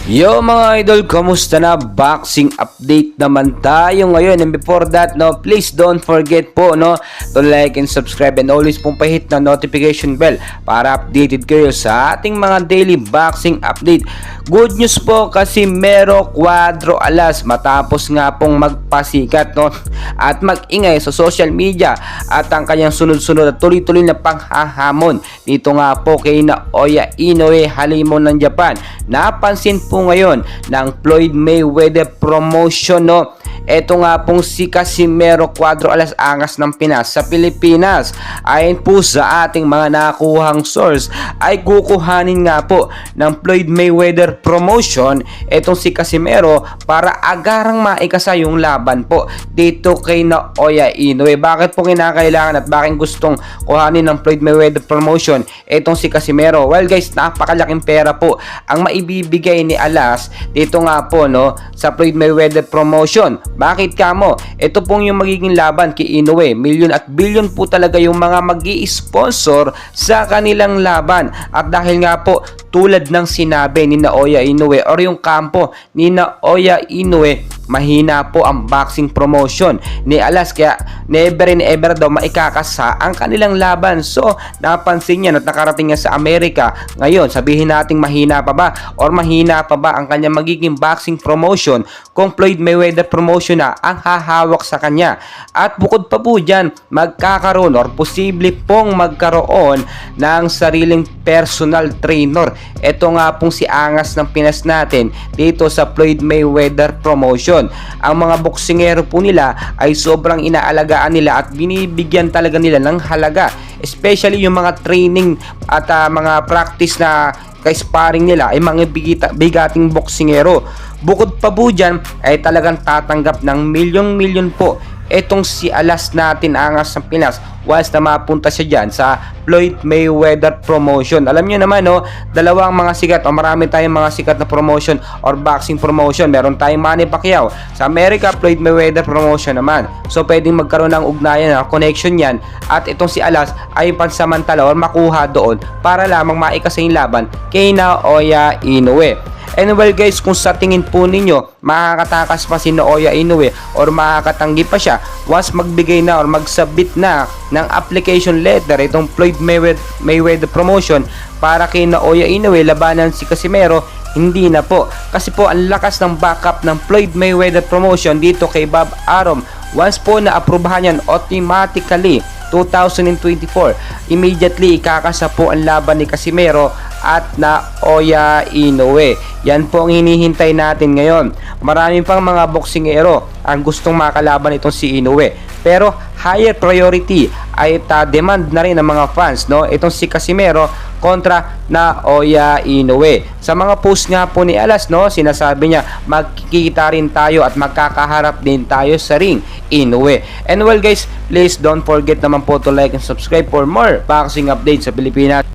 Yo mga idol, kamusta na? Boxing update naman tayo ngayon. And before that, no, please don't forget po, no, to like and subscribe and always pong pahit na notification bell para updated kayo sa ating mga daily boxing update. Good news po kasi Mero Cuadro Alas matapos nga pong magpasikat, no, at mag-ingay sa social media at ang kanyang sunod-sunod at tuloy-tuloy na panghahamon dito nga po kay Naoya Inoue Halimon ng Japan. Napansin po ngayon ng Floyd Mayweather promotion, no. Ito nga pong si Casimero Cuadro Alas angas ng Pinas sa Pilipinas. Ayon po sa ating mga nakuhang source ay kukuhanin nga po ng Floyd Mayweather promotion itong si Casimero para agarang maikasa yung laban po dito kay Naoya Inoue. Bakit po kinakailangan at bakit gustong kuhanin ng Floyd Mayweather promotion itong si Casimero? Well guys, napakalaking pera po ang maibibigay ni Alas dito nga po, no, sa Floyd Mayweather promotion. Bakit kamo? Ito pong yung magiging laban kay Inoue. Milyon at bilyon po talaga yung mga magi-sponsor sa kanilang laban. At dahil nga po tulad ng sinabi ni Naoya Inoue or yung kampo ni Naoya Inoue, mahina po ang boxing promotion ni Alas, kaya never and ever daw maikakasa ang kanilang laban. So napansin niya at nakarating niya sa Amerika. Ngayon sabihin nating mahina pa ba or mahina pa ba ang kanyang magiging boxing promotion kung Floyd Mayweather promotion na ang hahawak sa kanya. At bukod pa po dyan, magkakaroon or posible pong magkaroon ng sariling personal trainer. Ito nga pong si angas ng Pinas natin dito sa Floyd Mayweather promotion. Ang mga boksingero po nila ay sobrang inaalagaan nila at binibigyan talaga nila ng halaga, especially yung mga training at mga practice na ka-sparring nila ay mga bigating boksingero. Bukod pa po dyan ay talagang tatanggap ng milyon-milyon po etong si Alas natin angas ng Pinas once na mapunta siya dyan sa Floyd Mayweather promotion. Alam nyo naman, no, dalawang mga sikat o marami tayong mga sikat na promotion or boxing promotion. Meron tayong Manny Pacquiao sa America, Floyd Mayweather promotion naman. So pwedeng magkaroon ng ugnayan na connection yan at itong si Alas ay pansamantala or makuha doon para lamang maikasa yung laban kay Naoya Inoue. And well guys, kung sa tingin po ninyo makakatakas pa si Naoya Inoue or makakatanggi pa siya once magbigay na or magsubmit na ng application letter itong Floyd Mayweather promotion para kay Naoya Inoue labanan si Casimero, hindi na po. Kasi po ang lakas ng backup ng Floyd Mayweather promotion dito kay Bob Arum. Once po na aprubahan yan, automatically 2024 immediately ikakasa po ang laban ni Casimero at Naoya Inoue. Yan po ang hinihintay natin ngayon. Marami pang mga boksingero ang gustong makalaban itong si Inoue, pero higher priority ay demand na rin ng mga fans, no, itong si Casimero kontra Naoya Inoue. Sa mga post nga po ni Alas, no, sinasabi niya magkikita rin tayo at magkakaharap din tayo sa ring Inoue. And well guys, please don't forget naman po to like and subscribe for more boxing updates sa Pilipinas.